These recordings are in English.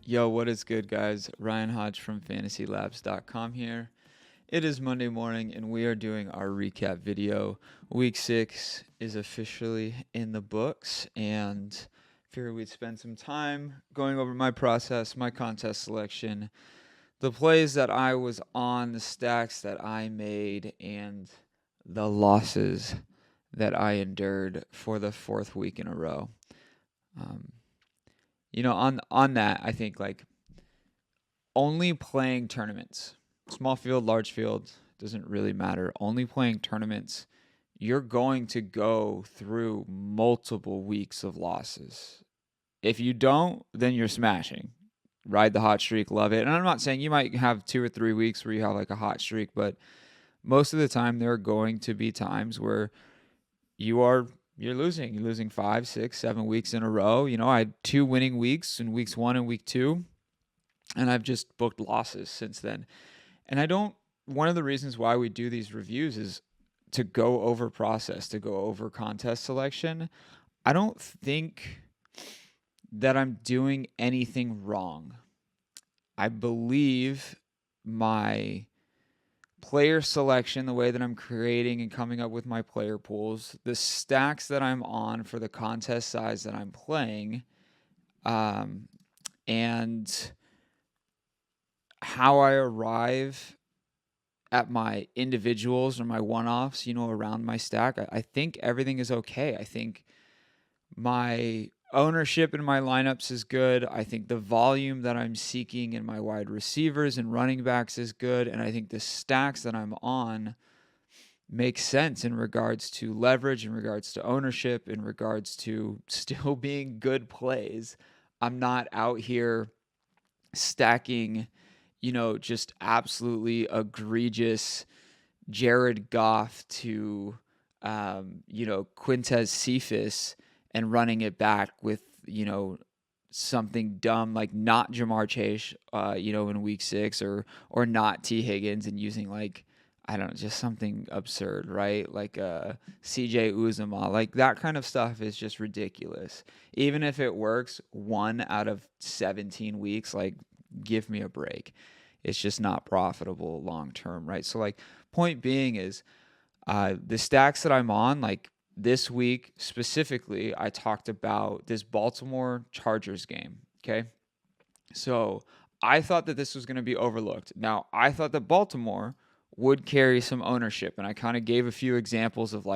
Yo, what is good, guys? Ryan Hodge from fantasylabs.com here. It is Monday morning, and we are doing our recap video. Week 6 is officially in the books, and figured we'd spend some time going over my process, my contest selection, the plays that I was on, the stacks that I made, and the losses that I endured for the fourth week in a row. Um, on that, I think only playing tournaments, small field, large field, doesn't really matter. Only playing tournaments, you're going to go through multiple weeks of losses. If you don't, then you're smashing. Ride the hot streak, love it. And I'm not saying you might have 2 or 3 weeks where you have like a hot streak, but most of the time there are going to be times where you're losing. You're losing 5, 6, 7 weeks in a row. I had 2 winning weeks in weeks 1 and week 2, and I've just booked losses since then. And I don't, one of the reasons why we do these reviews is to go over process, to go over contest selection. I don't think that I'm doing anything wrong. I believe my player selection, the way that I'm creating and coming up with my player pools, the stacks that I'm on for the contest size that I'm playing, and how I arrive at my individuals or my one-offs, around my stack, I think everything is okay. I think my ownership in my lineups is good. I think the volume that I'm seeking in my wide receivers and running backs is good. And I think the stacks that I'm on make sense in regards to leverage, in regards to ownership, in regards to still being good plays. I'm not out here stacking, just absolutely egregious Jared Goff to, Quintez Cephas and running it back with, something dumb like not Jamar Chase, in week 6, or not T Higgins, and using I don't know, just something absurd, right? Like CJ Uzama, like that kind of stuff is just ridiculous. Even if it works 1 out of 17 weeks, give me a break. It's just not profitable long term, right? So point being is the stacks that I'm on, this week specifically, I talked about this Baltimore Chargers game. Okay. So I thought that this was going to be overlooked. Now, I thought that Baltimore would carry some ownership, and I kind of gave a few examples of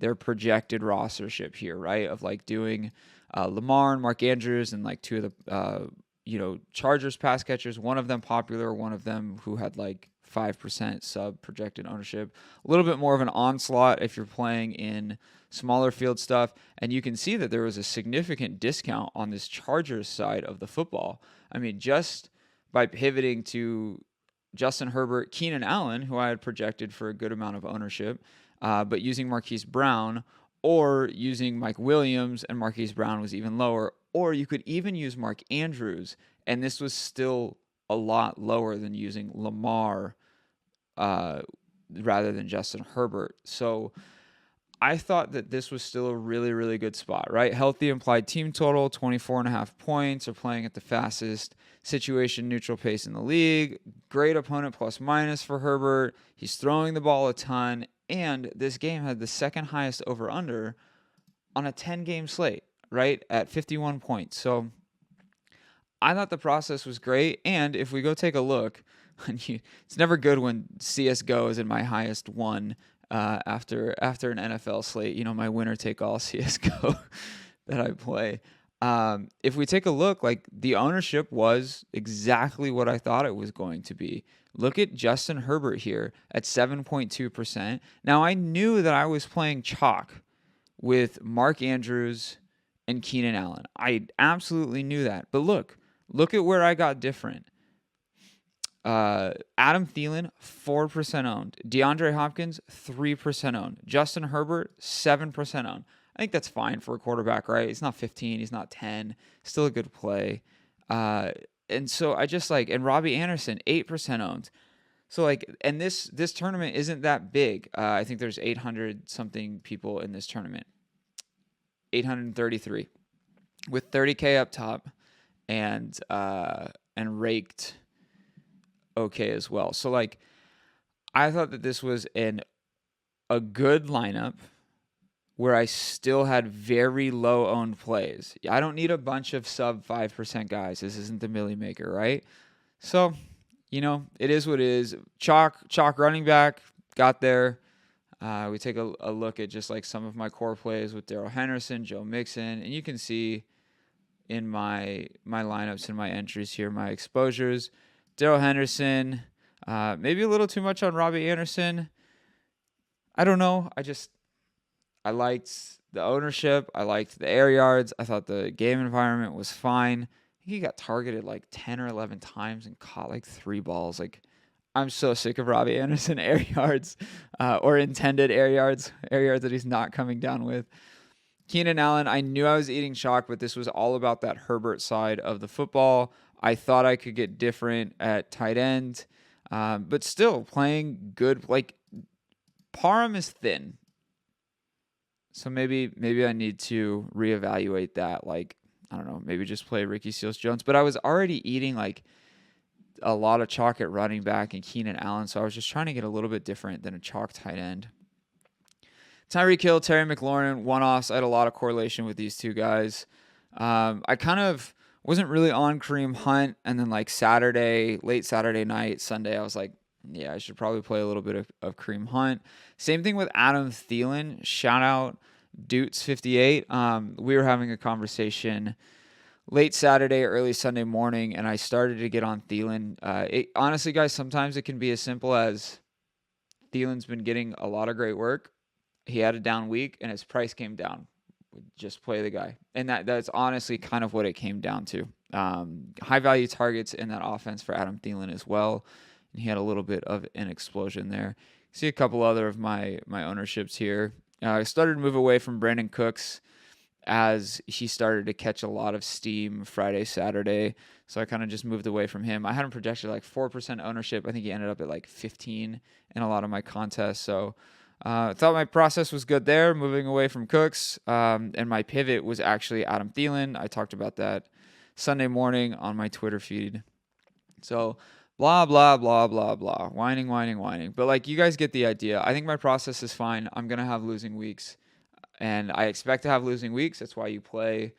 their projected rostership here, right? Of doing Lamar and Mark Andrews and two of the Chargers pass catchers, one of them popular, one of them who had 5% sub projected ownership. A little bit more of an onslaught if you're playing in smaller field stuff. And you can see that there was a significant discount on this Chargers side of the football. I mean, just by pivoting to Justin Herbert, Keenan Allen, who I had projected for a good amount of ownership, but using Marquise Brown, or using Mike Williams, and Marquise Brown was even lower, or you could even use Mark Andrews, and this was still a lot lower than using Lamar rather than Justin Herbert. So I thought that this was still a really, really good spot, right? Healthy implied team total, 24.5 points, are playing at the fastest situation neutral pace in the league. Great opponent plus minus for Herbert. He's throwing the ball a ton, and this game had the second highest over under on a 10-game slate, right? At 51 points. So I thought the process was great. And if we go take a look, it's never good when CSGO is in my highest one after an NFL slate, my winner take all CSGO that I play. If we take a look, the ownership was exactly what I thought it was going to be. Look at Justin Herbert here at 7.2%. Now, I knew that I was playing chalk with Mark Andrews and Keenan Allen. I absolutely knew that. But look at where I got different. Adam Thielen, 4% owned. DeAndre Hopkins, 3% owned. Justin Herbert, 7% owned. I think that's fine for a quarterback, right? He's not 15, he's not 10. Still a good play. And so I just and Robbie Anderson, 8% owned. So and this tournament isn't that big. I think there's 800 something people in this tournament. 833 with 30K up top and raked okay as well. So like I thought that this was a good lineup where I still had very low owned plays. I don't need a bunch of sub 5% guys. This isn't the Millie Maker, right? So, it is what it is. Chalk running back got there. We take a look at just like some of my core plays with Daryl Henderson, Joe Mixon, and you can see in my lineups and my entries here, my exposures. Daryl Henderson, maybe a little too much on Robbie Anderson. I don't know. I liked the ownership. I liked the air yards. I thought the game environment was fine. He got targeted like 10 or 11 times and caught like 3 balls. Like, I'm so sick of Robbie Anderson air yards or intended air yards that he's not coming down with. Keenan Allen, I knew I was eating chalk, but this was all about that Herbert side of the football. I thought I could get different at tight end, but still playing good. Like, Parham is thin. So maybe I need to reevaluate that. Like, I don't know, maybe just play Ricky Seals-Jones. But I was already eating like a lot of chalk at running back and Keenan Allen, so I was just trying to get a little bit different than a chalk tight end. Tyreek Hill, Terry McLaurin, one-offs. I had a lot of correlation with these two guys. I kind of wasn't really on Kareem Hunt, and then like late Saturday night, Sunday, I was like, yeah, I should probably play a little bit of Kareem Hunt. Same thing with Adam Thielen. Shout out Dutes58. We were having a conversation late Saturday, early Sunday morning, and I started to get on Thielen. Honestly, guys, sometimes it can be as simple as Thielen's been getting a lot of great work. He had a down week, and his price came down. Just play the guy. And that's honestly kind of what it came down to. High-value targets in that offense for Adam Thielen as well. And he had a little bit of an explosion there. See a couple other of my ownerships here. I started to move away from Brandon Cooks as he started to catch a lot of steam Friday, Saturday. So I kind of just moved away from him. I had him projected like 4% ownership. I think he ended up at like 15 in a lot of my contests. So I thought my process was good there, moving away from Cooks. And my pivot was actually Adam Thielen. I talked about that Sunday morning on my Twitter feed. So blah, blah, blah, blah, blah. Whining, whining, whining. But like, you guys get the idea. I think my process is fine. I'm going to have losing weeks. And I expect to have losing weeks. That's why you play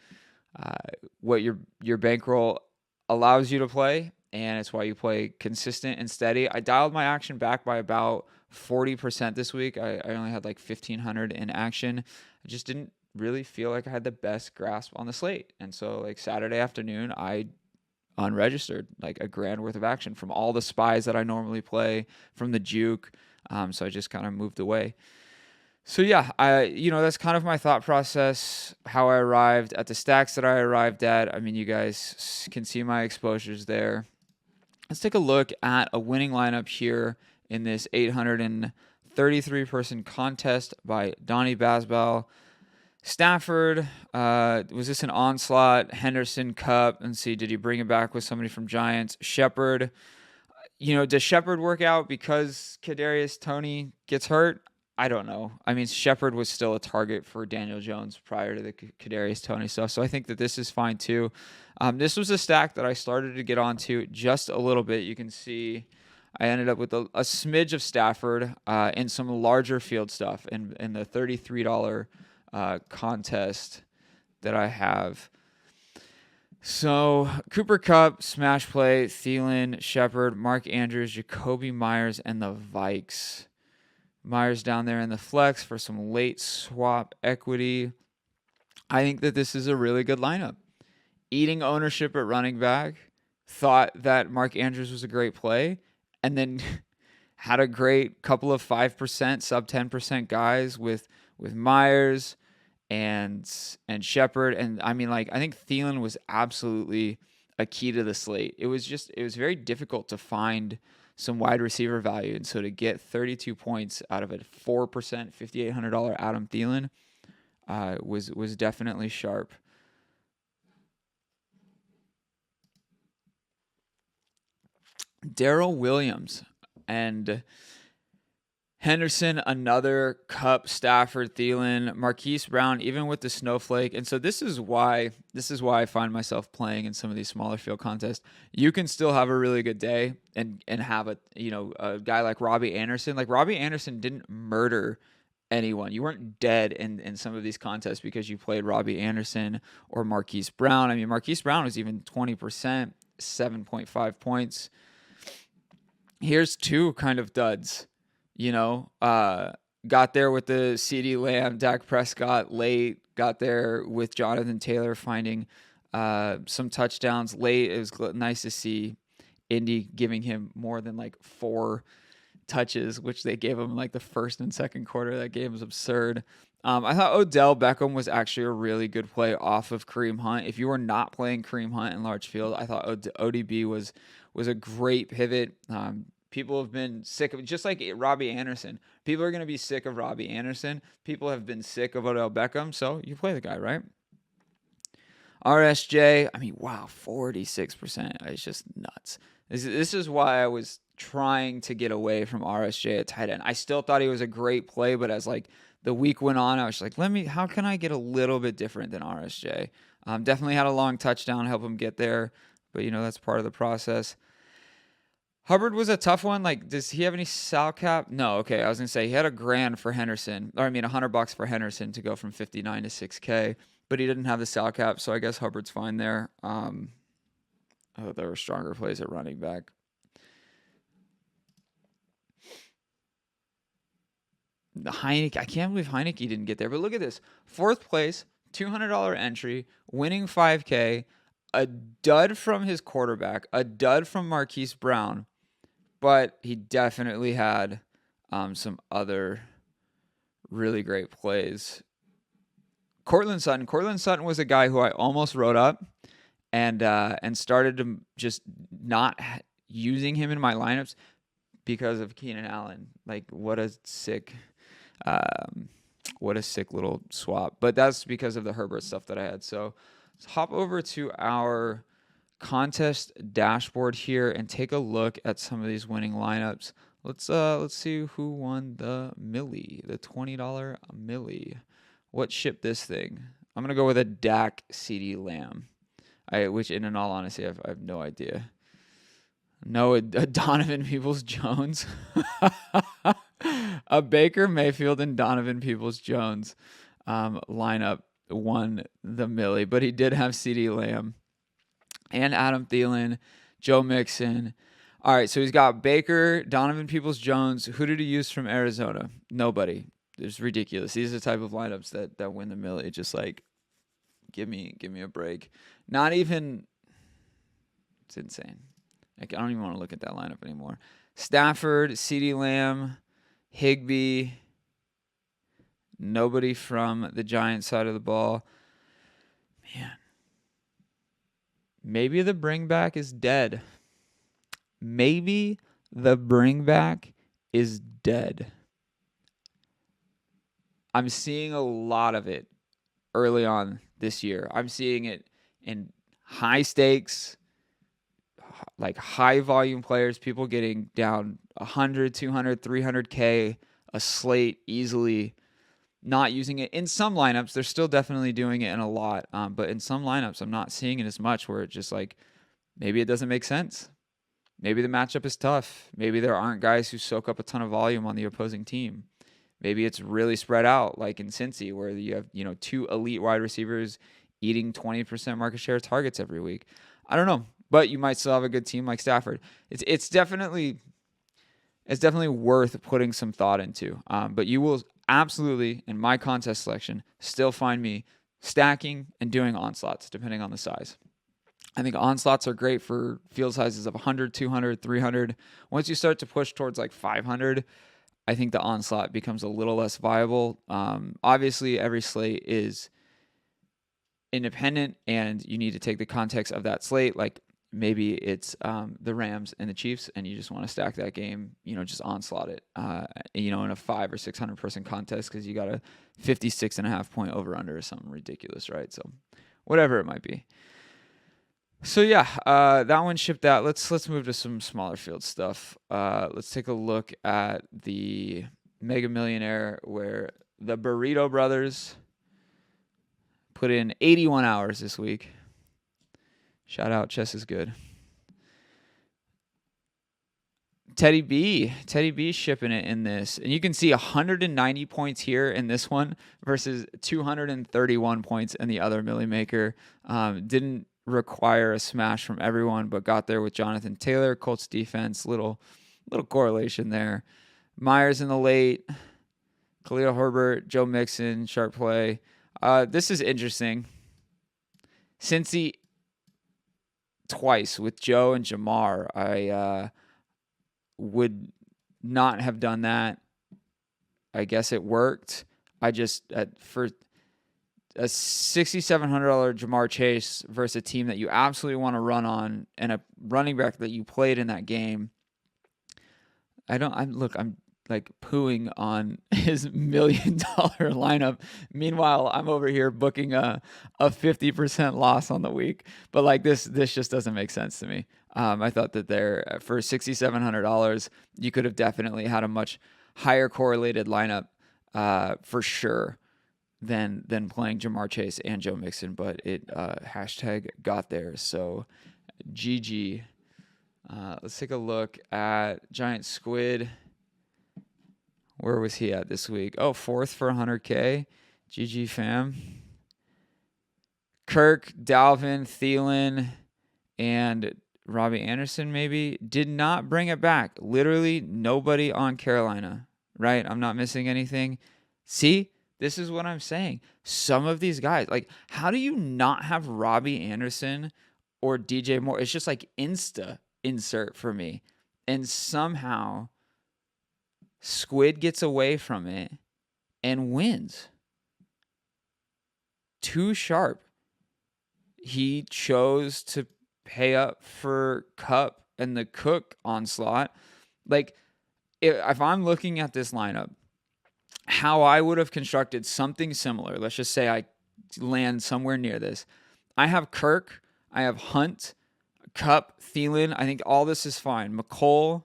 what your bankroll allows you to play. And it's why you play consistent and steady. I dialed my action back by about 40% this week. I only had like 1,500 in action. I just didn't really feel like I had the best grasp on the slate. And so like Saturday afternoon, I unregistered like a grand worth of action from all the spies that I normally play, from the juke. So I just kind of moved away. So yeah, that's kind of my thought process, how I arrived at the stacks that I arrived at. I mean, you guys can see my exposures there. Let's take a look at a winning lineup here in this 833-person contest by Donnie Basbal. Stafford, was this an onslaught? Henderson, Cup, and see, did he bring it back with somebody from Giants? Shepard, does Shepard work out because Kadarius Toney gets hurt? I don't know. I mean, Shepard was still a target for Daniel Jones prior to the Kadarius Toney stuff, so I think that this is fine too. This was a stack that I started to get onto just a little bit. You can see I ended up with a smidge of Stafford and some larger field stuff in the $33 contest that I have. So Cooper Kupp, smash play, Thielen, Shepard, Mark Andrews, Jacoby Myers, and the Vikes. Myers down there in the flex for some late swap equity. I think that this is a really good lineup. Eating ownership at running back, thought that Mark Andrews was a great play, and then had a great couple of 5%, sub 10% guys with Myers and Shepard. And I mean, like, I think Thielen was absolutely a key to the slate. It was very difficult to find some wide receiver value. And so to get 32 points out of a 4%, $5,800 Adam Thielen was definitely sharp. Darrell Williams and Henderson, another Cup, Stafford, Thielen, Marquise Brown, even with the snowflake. And so this is why I find myself playing in some of these smaller field contests. You can still have a really good day and have a guy like Robbie Anderson. Like Robbie Anderson didn't murder anyone. You weren't dead in some of these contests because you played Robbie Anderson or Marquise Brown. I mean, Marquise Brown was even 20%, 7.5 points. Here's two kind of duds. Got there with the CeeDee Lamb, Dak Prescott late, got there with Jonathan Taylor finding some touchdowns late. It was nice to see Indy giving him more than like 4 touches, which they gave him in like the first and second quarter. That game was absurd. I thought Odell Beckham was actually a really good play off of Kareem Hunt. If you were not playing Kareem Hunt in large field, I thought ODB was a great pivot. People have been sick of, just like Robbie Anderson. People are going to be sick of Robbie Anderson. People have been sick of Odell Beckham, so you play the guy, right? RSJ, I mean, wow, 46%. It's just nuts. This is why I was trying to get away from RSJ at tight end. I still thought he was a great play, but as like the week went on, I was like, how can I get a little bit different than RSJ? Definitely had a long touchdown, help him get there, but that's part of the process. Hubbard was a tough one. Like, does he have any sal cap? No. Okay, I was gonna say he had $1,000 for Henderson, or I mean $100 for Henderson to go from 59 to 6K, but he didn't have the sal cap, so I guess Hubbard's fine there. There were stronger plays at running back. The Heineke, I can't believe Heineke didn't get there, but look at this: 4th place, $200 entry, winning 5K, a dud from his quarterback, a dud from Marquise Brown. But he definitely had some other really great plays. Courtland Sutton was a guy who I almost wrote up and started to just not using him in my lineups because of Keenan Allen. Like, what a sick little swap. But that's because of the Herbert stuff that I had. So let's hop over to our contest dashboard here and take a look at some of these winning lineups. Let's see who won the millie, the $20 millie. What shipped this thing? I'm gonna go with a Dak CeeDee Lamb. Which in all honesty, I have no idea. No, a Donovan Peoples-Jones. A Baker Mayfield and Donovan Peoples-Jones lineup won the millie, but he did have CeeDee Lamb and Adam Thielen, Joe Mixon. All right, so he's got Baker, Donovan Peoples-Jones. Who did he use from Arizona? Nobody. It's ridiculous. These are the type of lineups that win the millie. Just like, give me a break. Not even. It's insane. I don't even want to look at that lineup anymore. Stafford, CeeDee Lamb, Higbee. Nobody from the Giants side of the ball. Man. Maybe the bring back is dead. Maybe the bring back is dead. I'm seeing a lot of it early on this year. I'm seeing it in high stakes, like high volume players, people getting down 100, 200, 300K a slate easily, not using it. In some lineups, they're still definitely doing it in a lot. But in some lineups, I'm not seeing it as much where it's just like, maybe it doesn't make sense. Maybe the matchup is tough. Maybe there aren't guys who soak up a ton of volume on the opposing team. Maybe it's really spread out like in Cincy where you have, 2 elite wide receivers eating 20% market share targets every week. I don't know, but you might still have a good team like Stafford. It's definitely worth putting some thought into. But you will absolutely, in my contest selection, still find me stacking and doing onslaughts depending on the size. I think onslaughts are great for field sizes of 100, 200, 300. Once you start to push towards like 500, I think the onslaught becomes a little less viable. Obviously, every slate is independent, and you need to take the context of that slate. Like maybe it's the Rams and the Chiefs, and you just want to stack that game, just onslaught it, in a 500 or 600 person contest because you got a 56.5 point over under or something ridiculous, right? So whatever it might be. So yeah, that one shipped out. Let's move to some smaller field stuff. Let's take a look at the Mega Millionaire where the Burrito Brothers put in 81 hours this week. Shout out, Chess is good. Teddy B shipping it in this. And you can see 190 points here in this one versus 231 points in the other Millie Maker. Didn't require a smash from everyone, but got there with Jonathan Taylor. Colts defense, little correlation there. Myers in the late. Khalil Herbert, Joe Mixon, sharp play. This is interesting. Cincy twice with Joe and Jamar. I would not have done that. I guess it worked. I just for a $6,700 Jamar Chase versus a team that you absolutely want to run on and a running back that you played in that game. I'm like pooing on his $1 million lineup. Meanwhile, I'm over here booking a 50% loss on the week. But like this just doesn't make sense to me. I thought that there for $6,700, you could have definitely had a much higher correlated lineup for sure than playing Jamar Chase and Joe Mixon. But it hashtag got there. So GG. Let's take a look at Giant Squid. Where was he at this week? Oh, 4th for 100K. GG fam. Kirk, Dalvin, Thielen, and Robbie Anderson maybe did not bring it back. Literally nobody on Carolina, right? I'm not missing anything. See, this is what I'm saying. Some of these guys, like, how do you not have Robbie Anderson or DJ Moore? It's just like insta insert for me. And somehow Squid gets away from it and wins. Too sharp. He chose to pay up for Cup and the Cook onslaught. Like, if I'm looking at this lineup, how I would have constructed something similar, let's just say I land somewhere near this. I have Kirk, I have Hunt, Cup, Thielen. I think all this is fine. McCole,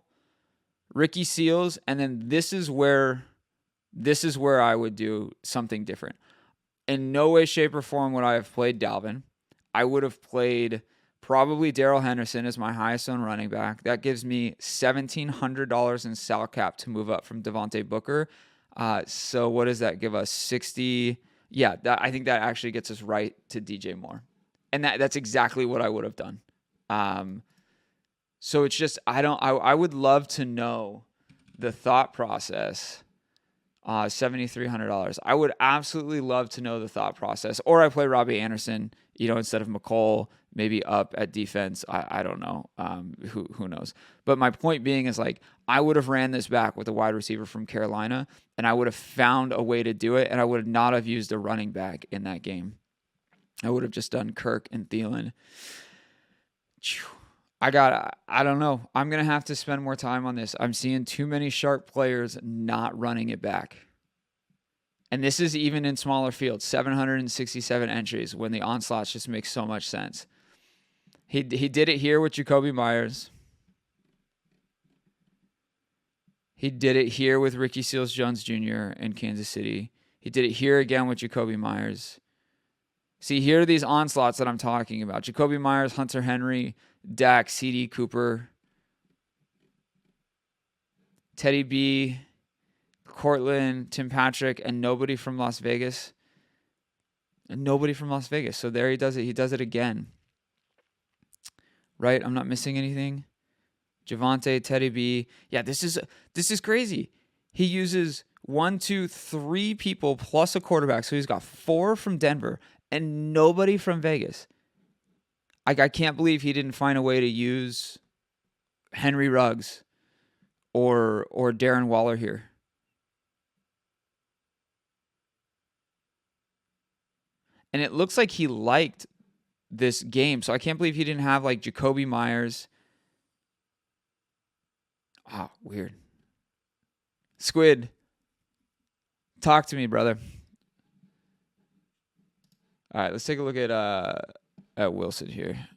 Ricky Seals, and then this is where I would do something different. In no way, shape, or form would I have played Dalvin. I would have played probably Darrell Henderson as my highest owned running back. That gives me $1,700 in sal cap to move up from Devontae Booker. So what does that give us? 60. Yeah, I think that actually gets us right to DJ Moore. And that's exactly what I would have done. So it's just, I would love to know the thought process. $7,300. I would absolutely love to know the thought process. Or I play Robbie Anderson, instead of McCole, maybe up at defense. I don't know. Who knows? But my point being is, like, I would have ran this back with a wide receiver from Carolina, and I would have found a way to do it, and I would not have used a running back in that game. I would have just done Kirk and Thielen. I don't know. I'm going to have to spend more time on this. I'm seeing too many sharp players not running it back. And this is even in smaller fields, 767 entries, when the onslaughts just make so much sense. He did it here with Jacoby Myers. He did it here with Ricky Seals-Jones Jr. in Kansas City. He did it here again with Jacoby Myers. See, here are these onslaughts that I'm talking about. Jacoby Myers, Hunter Henry, Dak, CD Cooper, Teddy B, Cortland, Tim Patrick, and nobody from Las Vegas. So there he does it. He does it again. Right? I'm not missing anything. Javonte, Teddy B. Yeah, this is crazy. He uses 1, 2, 3 people plus a quarterback. So he's got 4 from Denver and nobody from Vegas. I can't believe he didn't find a way to use Henry Ruggs or Darren Waller here. And it looks like he liked this game. So I can't believe he didn't have like Jacoby Myers. Oh, weird. Squid, talk to me, brother. All right, let's take a look at Wilson here.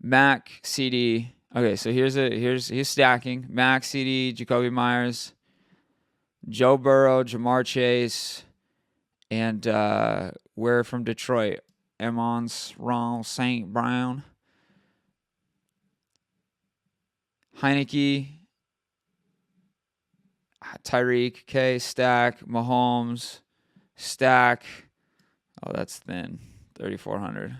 Mac, CD. Okay, so he's stacking. Mac, CD, Jacoby Myers, Joe Burrow, Jamar Chase, and we're from Detroit. Emmons, Ron, St. Brown, Heineke, Tyreek, K, Stack, Mahomes, Stack. Oh, that's thin. 3,400.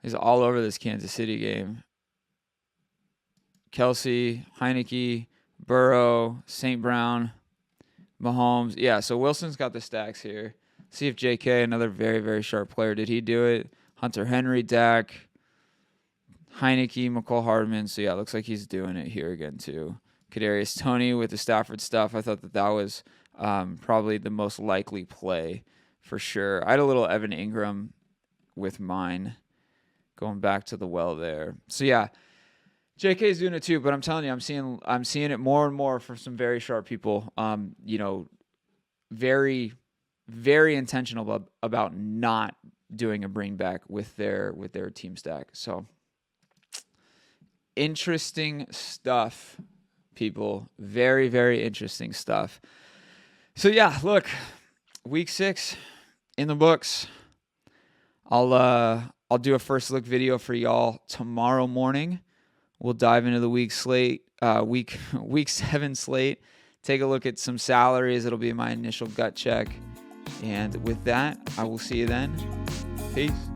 He's all over this Kansas City game. Kelsey, Heineke, Burrow, St. Brown, Mahomes. Yeah, so Wilson's got the stacks here. See if JK, another very, very sharp player. Did he do it? Hunter Henry, Dak, Heineke, McCole Hardman. So, yeah, looks like he's doing it here again, too. Kadarius Toney with the Stafford stuff. I thought that was probably the most likely play for sure. I had a little Evan Ingram with mine going back to the well there. So, yeah. JK's doing it too, but I'm telling you, I'm seeing it more and more for some very sharp people. Very, very intentional about not doing a bring back with their team stack. So interesting stuff, people. Very, very interesting stuff. So yeah, look, week 6 in the books. I'll do a first look video for y'all tomorrow morning. We'll dive into the week 7 slate. Take a look at some salaries. It'll be my initial gut check. And with that, I will see you then. Peace.